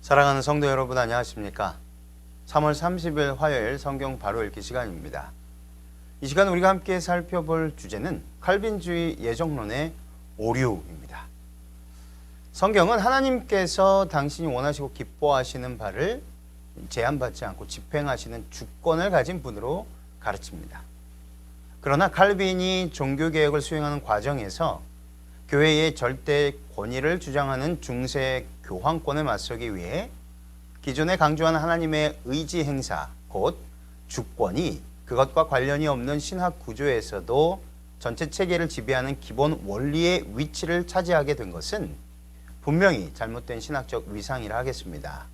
사랑하는 성도 여러분, 안녕하십니까? 3월 30일 화요일 성경 바로 읽기 시간입니다. 이 시간 우리가 함께 살펴볼 주제는 칼빈주의 예정론의 오류입니다. 성경은 하나님께서 당신이 원하시고 기뻐하시는 바를 제한받지 않고 집행하시는 주권을 가진 분으로 가르칩니다. 그러나 칼빈이 종교개혁을 수행하는 과정에서 교회의 절대 권위를 주장하는 중세 교황권에 맞서기 위해 기존에 강조한 하나님의 의지 행사, 곧 주권이 그것과 관련이 없는 신학 구조에서도 전체 체계를 지배하는 기본 원리의 위치를 차지하게 된 것은 분명히 잘못된 신학적 위상이라 하겠습니다.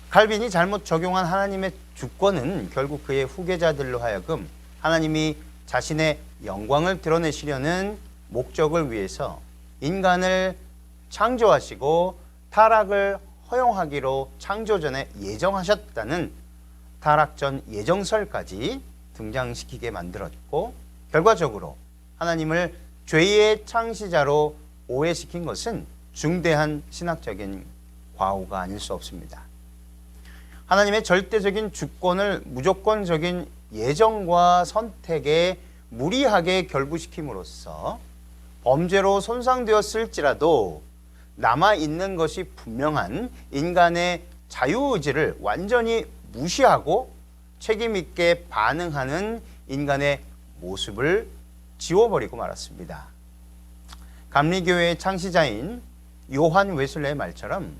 칼빈이 잘못 적용한 하나님의 주권은 결국 그의 후계자들로 하여금 하나님이 자신의 영광을 드러내시려는 목적을 위해서 인간을 창조하시고 타락을 허용하기로 창조전에 예정하셨다는 타락전 예정설까지 등장시키게 만들었고, 결과적으로 하나님을 죄의 창시자로 오해시킨 것은 중대한 신학적인 과오가 아닐 수 없습니다. 하나님의 절대적인 주권을 무조건적인 예정과 선택에 무리하게 결부시킴으로써 범죄로 손상되었을지라도 남아있는 것이 분명한 인간의 자유의지를 완전히 무시하고 책임있게 반응하는 인간의 모습을 지워버리고 말았습니다. 감리교회의 창시자인 요한 웨슬레의 말처럼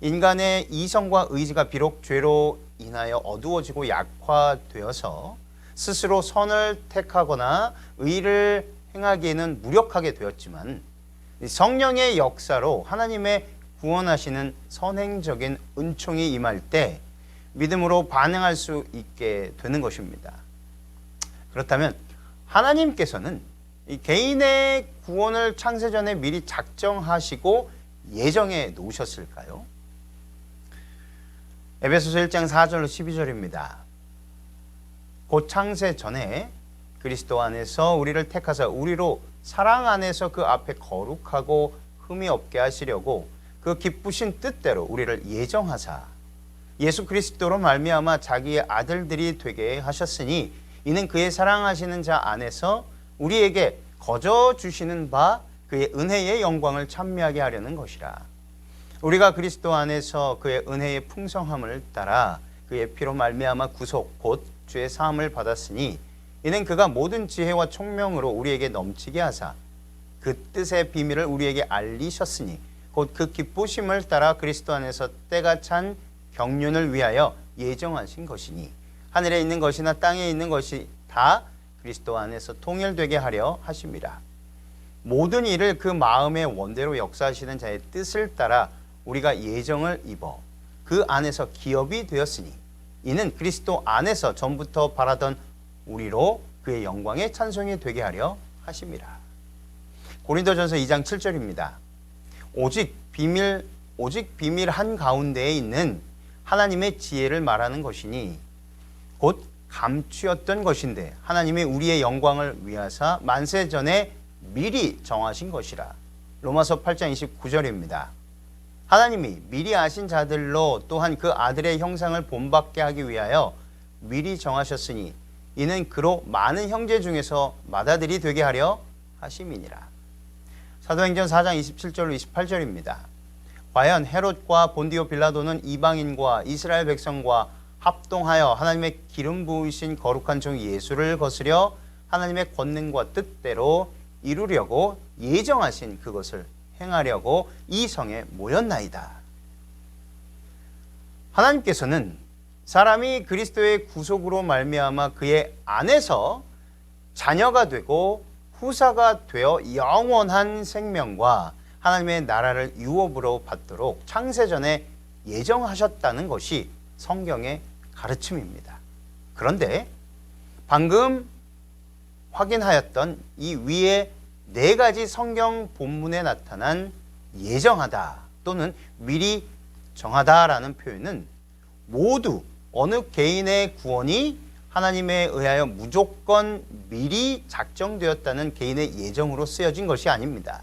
인간의 이성과 의지가 비록 죄로 인하여 어두워지고 약화되어서 스스로 선을 택하거나 의를 행하기에는 무력하게 되었지만 성령의 역사로 하나님의 구원하시는 선행적인 은총이 임할 때 믿음으로 반응할 수 있게 되는 것입니다. 그렇다면 하나님께서는 이 개인의 구원을 창세전에 미리 작정하시고 예정해 놓으셨을까요? 에베소서 1장 4절로 12절입니다. 곧 창세 전에 그리스도 안에서 우리를 택하사 우리로 사랑 안에서 그 앞에 거룩하고 흠이 없게 하시려고 그 기쁘신 뜻대로 우리를 예정하사 예수 그리스도로 말미암아 자기의 아들들이 되게 하셨으니 이는 그의 사랑하시는 자 안에서 우리에게 거저 주시는 바 그의 은혜의 영광을 찬미하게 하려는 것이라. 우리가 그리스도 안에서 그의 은혜의 풍성함을 따라 그의 피로 말미암아 구속 곧 죄의 사함을 받았으니 이는 그가 모든 지혜와 총명으로 우리에게 넘치게 하사 그 뜻의 비밀을 우리에게 알리셨으니 곧 그 기쁘심을 따라 그리스도 안에서 때가 찬 경륜을 위하여 예정하신 것이니 하늘에 있는 것이나 땅에 있는 것이 다 그리스도 안에서 통일되게 하려 하심이라. 모든 일을 그 마음의 원대로 역사하시는 자의 뜻을 따라 우리가 예정을 입어 그 안에서 기업이 되었으니 이는 그리스도 안에서 전부터 바라던 우리로 그의 영광의 찬송이 되게 하려 하심이라. 고린도전서 2장 7절입니다. 오직 비밀 한가운데에 있는 하나님의 지혜를 말하는 것이니 곧 감추었던 것인데 하나님이 우리의 영광을 위하사 만세 전에 미리 정하신 것이라. 로마서 8장 29절입니다. 하나님이 미리 아신 자들로 또한 그 아들의 형상을 본받게 하기 위하여 미리 정하셨으니 이는 그로 많은 형제 중에서 맏아들이 되게 하려 하심이니라. 사도행전 4장 27절로 28절입니다. 과연 헤롯과 본디오 빌라도는 이방인과 이스라엘 백성과 합동하여 하나님의 기름 부으신 거룩한 종 예수를 거스려 하나님의 권능과 뜻대로 이루려고 예정하신 그것을 행하려고 이 성에 모였나이다. 하나님께서는 사람이 그리스도의 구속으로 말미암아 그의 안에서 자녀가 되고 후사가 되어 영원한 생명과 하나님의 나라를 유업으로 받도록 창세전에 예정하셨다는 것이 성경의 가르침입니다. 그런데 방금 확인하였던 이 위에 네 가지 성경 본문에 나타난 예정하다 또는 미리 정하다라는 표현은 모두 어느 개인의 구원이 하나님에 의하여 무조건 미리 작정되었다는 개인의 예정으로 쓰여진 것이 아닙니다.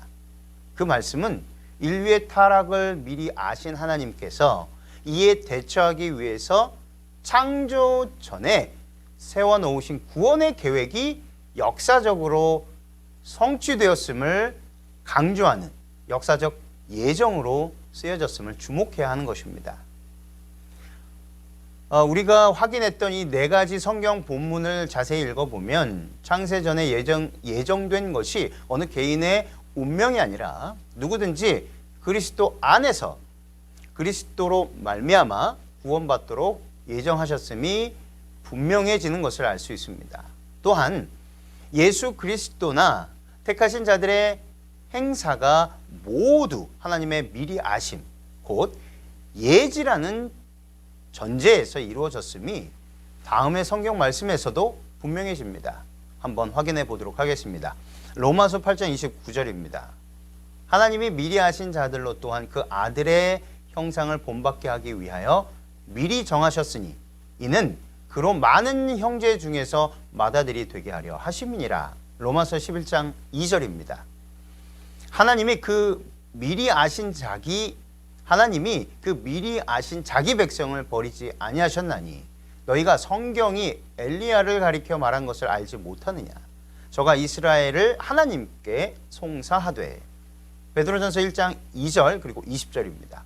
그 말씀은 인류의 타락을 미리 아신 하나님께서 이에 대처하기 위해서 창조 전에 세워놓으신 구원의 계획이 역사적으로 성취되었음을 강조하는 역사적 예정으로 쓰여졌음을 주목해야 하는 것입니다. 우리가 확인했던 이 네 가지 성경 본문을 자세히 읽어보면 창세전에 예정된 것이 어느 개인의 운명이 아니라 누구든지 그리스도 안에서 그리스도로 말미암아 구원받도록 예정하셨음이 분명해지는 것을 알 수 있습니다. 또한 예수 그리스도나 택하신 자들의 행사가 모두 하나님의 미리 아심, 곧 예지라는 전제에서 이루어졌음이 다음의 성경 말씀에서도 분명해집니다. 한번 확인해 보도록 하겠습니다. 로마서 8장 29절입니다. 하나님이 미리 아신 자들로 또한 그 아들의 형상을 본받게 하기 위하여 미리 정하셨으니 이는 그로 많은 형제 중에서 ματ아들이 되게 하려 하심이니라. 로마서 11장 2절입니다. 하나님이 그 미리 아신 자기 백성을 버리지 아니하셨나니 너희가 성경이 엘리야를 가리켜 말한 것을 알지 못하느냐. 저가 이스라엘을 하나님께 송사하되. 베드로전서 1장 2절 그리고 20절입니다.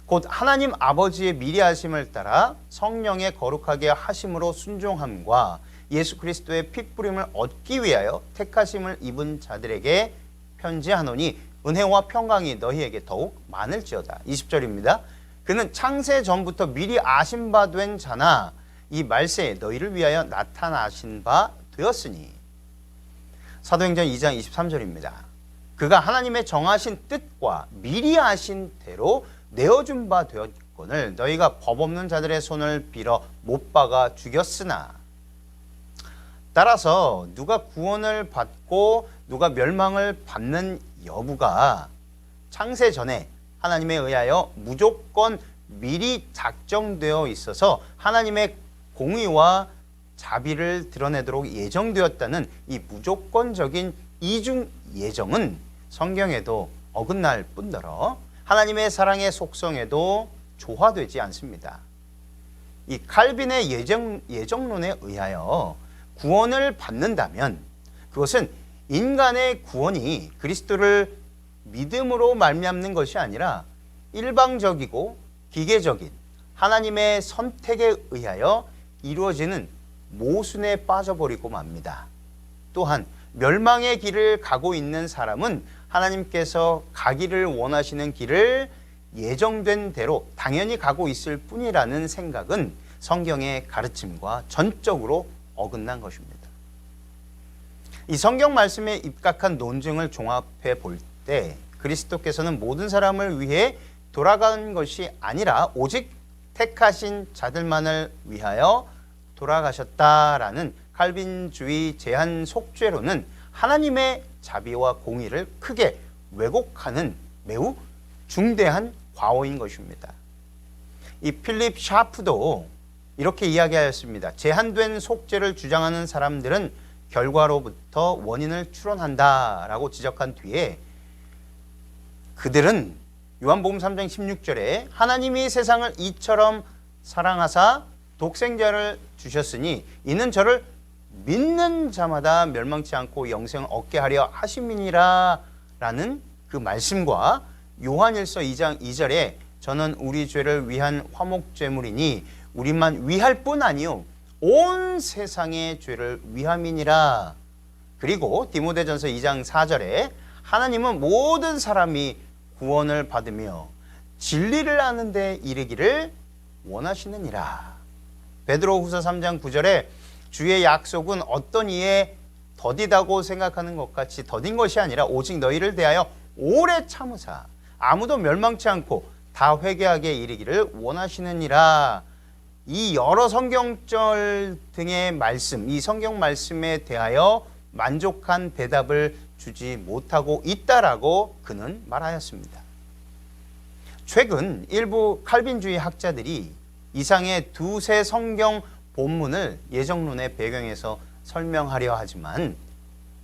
곧 하나님 아버지의 미리 하심을 따라 성령의 거룩하게 하심으로 순종함과 예수 그리스도의 핏부림을 얻기 위하여 택하심을 입은 자들에게 편지하노니 은혜와 평강이 너희에게 더욱 많을지어다. 20절입니다. 그는 창세 전부터 미리 아신 바 된 자나 이 말세에 너희를 위하여 나타나신 바 되었으니. 사도행전 2장 23절입니다. 그가 하나님의 정하신 뜻과 미리 아신 대로 내어준 바 되었거늘 너희가 법 없는 자들의 손을 빌어 못 박아 죽였으나. 따라서 누가 구원을 받고 누가 멸망을 받는 여부가 창세 전에 하나님에 의하여 무조건 미리 작정되어 있어서 하나님의 공의와 자비를 드러내도록 예정되었다는 이 무조건적인 이중 예정은 성경에도 어긋날 뿐더러 하나님의 사랑의 속성에도 조화되지 않습니다. 이 칼빈의 예정론에 의하여 구원을 받는다면 그것은 인간의 구원이 그리스도를 믿음으로 말미암는 것이 아니라 일방적이고 기계적인 하나님의 선택에 의하여 이루어지는 모순에 빠져버리고 맙니다. 또한 멸망의 길을 가고 있는 사람은 하나님께서 가기를 원하시는 길을 예정된 대로 당연히 가고 있을 뿐이라는 생각은 성경의 가르침과 전적으로 어긋난 것입니다. 이 성경 말씀에 입각한 논증을 종합해 볼 때 그리스도께서는 모든 사람을 위해 돌아간 것이 아니라 오직 택하신 자들만을 위하여 돌아가셨다라는 칼빈주의 제한 속죄로는 하나님의 자비와 공의를 크게 왜곡하는 매우 중대한 과오인 것입니다. 이 필립 샤프도 이렇게 이야기하였습니다. 제한된 속죄를 주장하는 사람들은 결과로부터 원인을 추론한다라고 지적한 뒤에 그들은 요한복음 3장 16절에 하나님이 세상을 이처럼 사랑하사 독생자를 주셨으니 이는 저를 믿는 자마다 멸망치 않고 영생을 얻게 하려 하심이니라 라는 그 말씀과 요한일서 2장 2절에 저는 우리 죄를 위한 화목제물이니 우리만 위할 뿐 아니요 온 세상의 죄를 위함이니라. 그리고 디모데전서 2장 4절에 하나님은 모든 사람이 구원을 받으며 진리를 아는 데 이르기를 원하시느니라. 베드로후서 3장 9절에 주의 약속은 어떤 이에 더디다고 생각하는 것 같이 더딘 것이 아니라 오직 너희를 대하여 오래 참으사 아무도 멸망치 않고 다 회개하게 이르기를 원하시느니라. 이 여러 성경절 등의 말씀, 이 성경 말씀에 대하여 만족한 대답을 주지 못하고 있다라고 그는 말하였습니다. 최근 일부 칼빈주의 학자들이 이상의 두세 성경 본문을 예정론의 배경에서 설명하려 하지만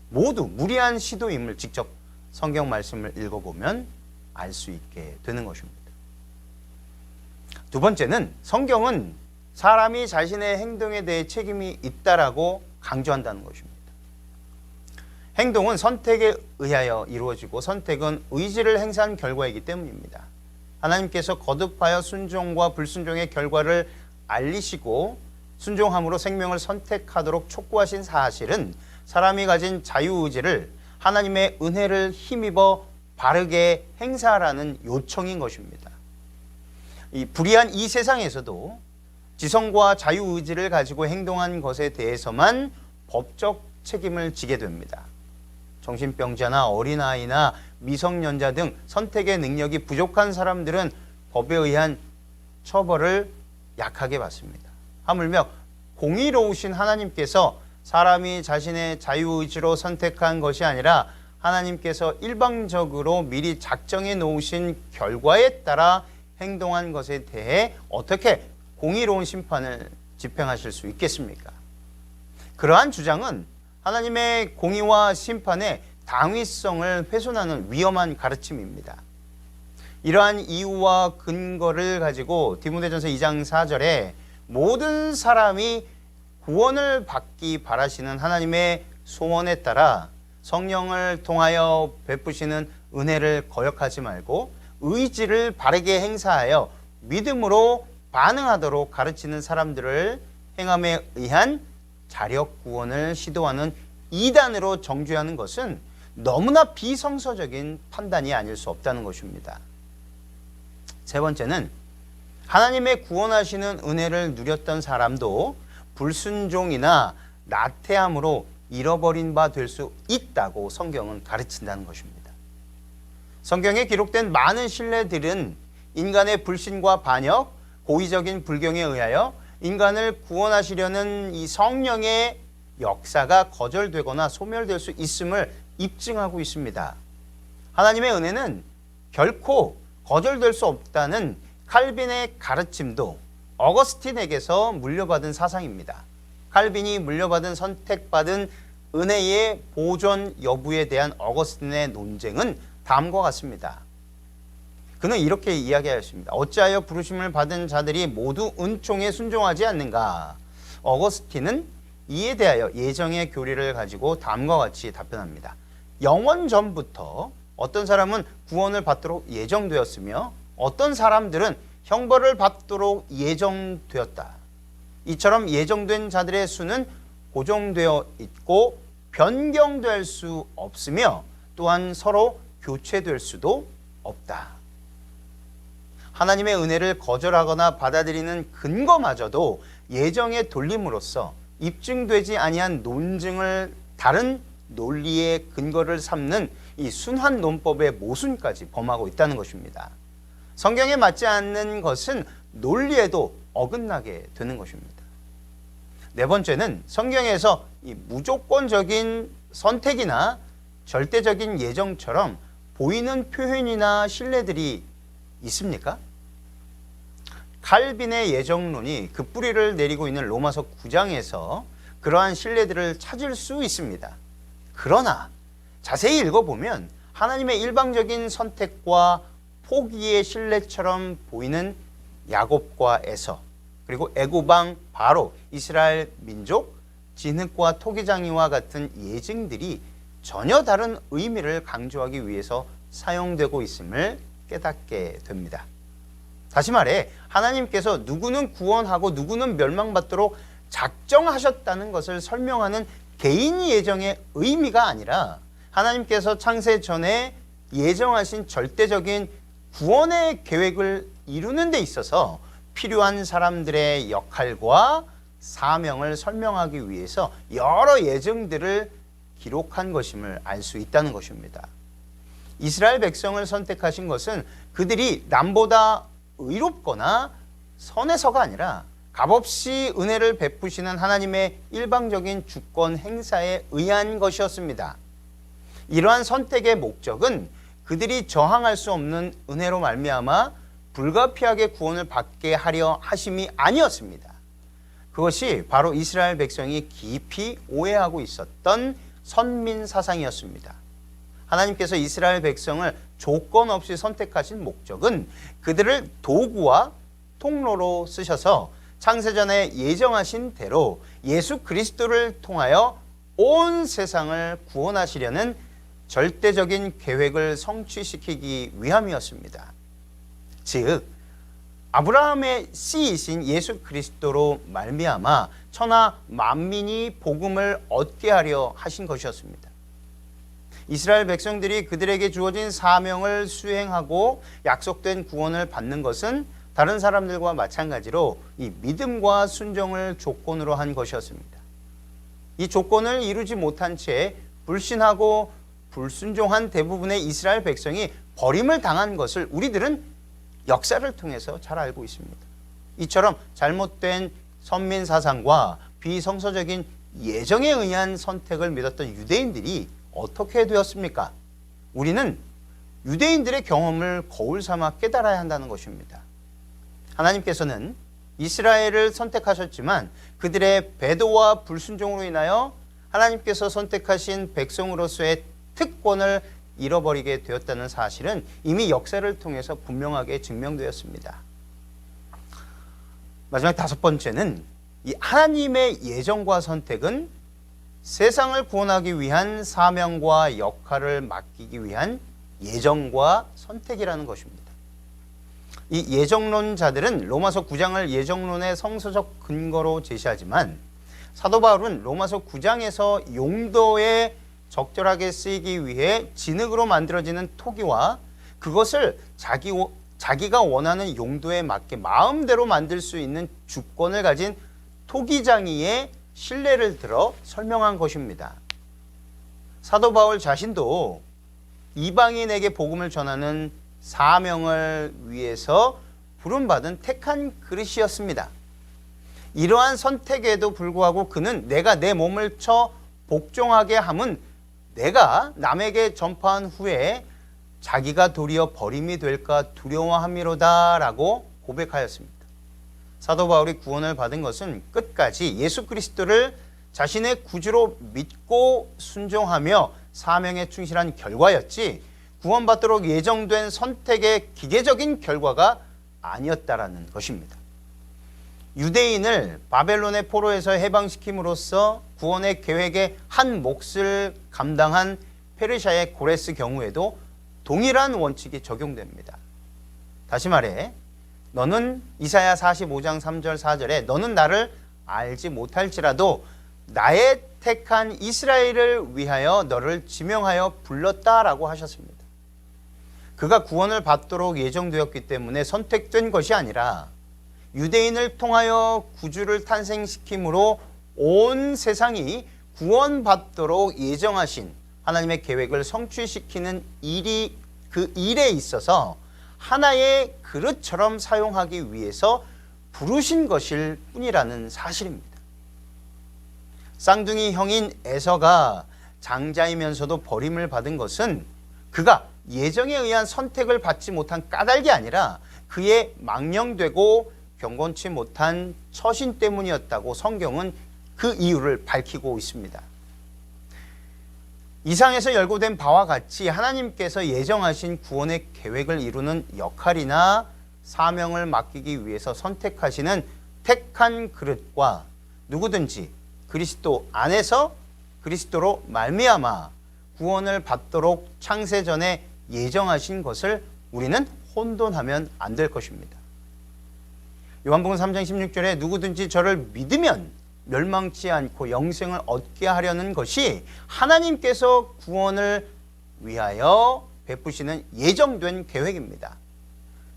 모두 무리한 시도임을 직접 성경 말씀을 읽어보면 알 수 있게 되는 것입니다. 두 번째는 성경은 사람이 자신의 행동에 대해 책임이 있다라고 강조한다는 것입니다. 행동은 선택에 의하여 이루어지고 선택은 의지를 행사한 결과이기 때문입니다. 하나님께서 거듭하여 순종과 불순종의 결과를 알리시고 순종함으로 생명을 선택하도록 촉구하신 사실은 사람이 가진 자유의지를 하나님의 은혜를 힘입어 바르게 행사하라는 요청인 것입니다. 이 불의한 이 세상에서도 지성과 자유의지를 가지고 행동한 것에 대해서만 법적 책임을 지게 됩니다. 정신병자나 어린아이나 미성년자 등 선택의 능력이 부족한 사람들은 법에 의한 처벌을 약하게 받습니다. 하물며 공의로우신 하나님께서 사람이 자신의 자유의지로 선택한 것이 아니라 하나님께서 일방적으로 미리 작정해 놓으신 결과에 따라 행동한 것에 대해 어떻게 공의로운 심판을 집행하실 수 있겠습니까? 그러한 주장은 하나님의 공의와 심판의 당위성을 훼손하는 위험한 가르침입니다. 이러한 이유와 근거를 가지고 디모데전서 2장 4절에 모든 사람이 구원을 받기 바라시는 하나님의 소원에 따라 성령을 통하여 베푸시는 은혜를 거역하지 말고 의지를 바르게 행사하여 믿음으로 반응하도록 가르치는 사람들을 행함에 의한 자력 구원을 시도하는 이단으로 정죄하는 것은 너무나 비성서적인 판단이 아닐 수 없다는 것입니다. 세 번째는 하나님의 구원하시는 은혜를 누렸던 사람도 불순종이나 나태함으로 잃어버린 바 될 수 있다고 성경은 가르친다는 것입니다. 성경에 기록된 많은 신뢰들은 인간의 불신과 반역, 고의적인 불경에 의하여 인간을 구원하시려는 이 성령의 역사가 거절되거나 소멸될 수 있음을 입증하고 있습니다. 하나님의 은혜는 결코 거절될 수 없다는 칼빈의 가르침도 어거스틴에게서 물려받은 사상입니다. 칼빈이 물려받은 선택받은 은혜의 보존 여부에 대한 어거스틴의 논쟁은 다음과 같습니다. 그는 이렇게 이야기하였습니다. 어찌하여 부르심을 받은 자들이 모두 은총에 순종하지 않는가? 어거스틴은 이에 대하여 예정의 교리를 가지고 다음과 같이 답변합니다. 영원 전부터 어떤 사람은 구원을 받도록 예정되었으며 어떤 사람들은 형벌을 받도록 예정되었다. 이처럼 예정된 자들의 수는 고정되어 있고 변경될 수 없으며 또한 서로 교체될 수도 없다. 하나님의 은혜를 거절하거나 받아들이는 근거마저도 예정의 돌림으로써 입증되지 아니한 논증을 다른 논리의 근거를 삼는 이 순환 논법의 모순까지 범하고 있다는 것입니다. 성경에 맞지 않는 것은 논리에도 어긋나게 되는 것입니다. 네 번째는 성경에서 이 무조건적인 선택이나 절대적인 예정처럼 보이는 표현이나 신뢰들이 있습니까? 칼빈의 예정론이 그 뿌리를 내리고 있는 로마서 9장에서 그러한 신뢰들을 찾을 수 있습니다. 그러나 자세히 읽어보면 하나님의 일방적인 선택과 포기의 신뢰처럼 보이는 야곱과 에서, 그리고 애굽왕 바로, 이스라엘 민족, 진흙과 토기장이와 같은 예증들이 전혀 다른 의미를 강조하기 위해서 사용되고 있음을 깨닫게 됩니다. 다시 말해 하나님께서 누구는 구원하고 누구는 멸망받도록 작정하셨다는 것을 설명하는 개인 예정의 의미가 아니라 하나님께서 창세 전에 예정하신 절대적인 구원의 계획을 이루는 데 있어서 필요한 사람들의 역할과 사명을 설명하기 위해서 여러 예정들을 기록한 것임을 알 수 있다는 것입니다. 이스라엘 백성을 선택하신 것은 그들이 남보다 의롭거나 선해서가 아니라 값없이 은혜를 베푸시는 하나님의 일방적인 주권 행사에 의한 것이었습니다. 이러한 선택의 목적은 그들이 저항할 수 없는 은혜로 말미암아 불가피하게 구원을 받게 하려 하심이 아니었습니다. 그것이 바로 이스라엘 백성이 깊이 오해하고 있었던 선민 사상이었습니다. 하나님께서 이스라엘 백성을 조건 없이 선택하신 목적은 그들을 도구와 통로로 쓰셔서 창세전에 예정하신 대로 예수 그리스도를 통하여 온 세상을 구원하시려는 절대적인 계획을 성취시키기 위함이었습니다. 즉 아브라함의 씨이신 예수 그리스도로 말미암아 천하 만민이 복음을 얻게 하려 하신 것이었습니다. 이스라엘 백성들이 그들에게 주어진 사명을 수행하고 약속된 구원을 받는 것은 다른 사람들과 마찬가지로 이 믿음과 순종을 조건으로 한 것이었습니다. 이 조건을 이루지 못한 채 불신하고 불순종한 대부분의 이스라엘 백성이 버림을 당한 것을 우리들은 역사를 통해서 잘 알고 있습니다. 이처럼 잘못된 선민 사상과 비성서적인 예정에 의한 선택을 믿었던 유대인들이 어떻게 되었습니까? 우리는 유대인들의 경험을 거울 삼아 깨달아야 한다는 것입니다. 하나님께서는 이스라엘을 선택하셨지만 그들의 배도와 불순종으로 인하여 하나님께서 선택하신 백성으로서의 특권을 잃어버리게 되었다는 사실은 이미 역사를 통해서 분명하게 증명되었습니다. 마지막 다섯 번째는 이 하나님의 예정과 선택은 세상을 구원하기 위한 사명과 역할을 맡기기 위한 예정과 선택이라는 것입니다. 이 예정론자들은 로마서 9장을 예정론의 성서적 근거로 제시하지만 사도 바울은 로마서 9장에서 용도에 적절하게 쓰이기 위해 진흙으로 만들어지는 토기와 그것을 자기가 원하는 용도에 맞게 마음대로 만들 수 있는 주권을 가진 토기장이의 신뢰를 들어 설명한 것입니다. 사도 바울 자신도 이방인에게 복음을 전하는 사명을 위해서 부름받은 택한 그릇이었습니다. 이러한 선택에도 불구하고 그는 내가 내 몸을 쳐 복종하게 함은 내가 남에게 전파한 후에 자기가 도리어 버림이 될까 두려워함이로다 라고 고백하였습니다. 사도 바울이 구원을 받은 것은 끝까지 예수 그리스도를 자신의 구주로 믿고 순종하며 사명에 충실한 결과였지 구원받도록 예정된 선택의 기계적인 결과가 아니었다라는 것입니다. 유대인을 바벨론의 포로에서 해방시킴으로써 구원의 계획의 한 몫을 감당한 페르시아의 고레스 경우에도 동일한 원칙이 적용됩니다. 다시 말해 너는 이사야 45장 3절 4절에 너는 나를 알지 못할지라도 나의 택한 이스라엘을 위하여 너를 지명하여 불렀다라고 하셨습니다. 그가 구원을 받도록 예정되었기 때문에 선택된 것이 아니라 유대인을 통하여 구주를 탄생시킴으로 온 세상이 구원받도록 예정하신 하나님의 계획을 성취시키는 일이 그 일에 있어서 하나의 그릇처럼 사용하기 위해서 부르신 것일 뿐이라는 사실입니다. 쌍둥이 형인 에서가 장자이면서도 버림을 받은 것은 그가 예정에 의한 선택을 받지 못한 까닭이 아니라 그의 망령되고 경건치 못한 처신 때문이었다고 성경은 그 이유를 밝히고 있습니다. 이상에서 열거된 바와 같이 하나님께서 예정하신 구원의 계획을 이루는 역할이나 사명을 맡기기 위해서 선택하시는 택한 그릇과 누구든지 그리스도 안에서 그리스도로 말미암아 구원을 받도록 창세전에 예정하신 것을 우리는 혼돈하면 안 될 것입니다. 요한복음 3장 16절에 누구든지 저를 믿으면 멸망치 않고 영생을 얻게 하려는 것이 하나님께서 구원을 위하여 베푸시는 예정된 계획입니다.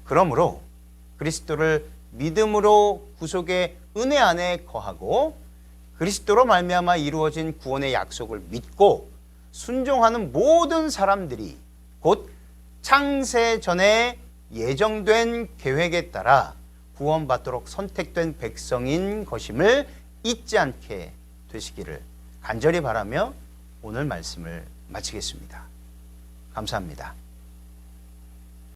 그러므로 그리스도를 믿음으로 구속의 은혜 안에 거하고 그리스도로 말미암아 이루어진 구원의 약속을 믿고 순종하는 모든 사람들이 곧 창세전에 예정된 계획에 따라 구원받도록 선택된 백성인 것임을 잊지 않게 되시기를 간절히 바라며 오늘 말씀을 마치겠습니다. 감사합니다.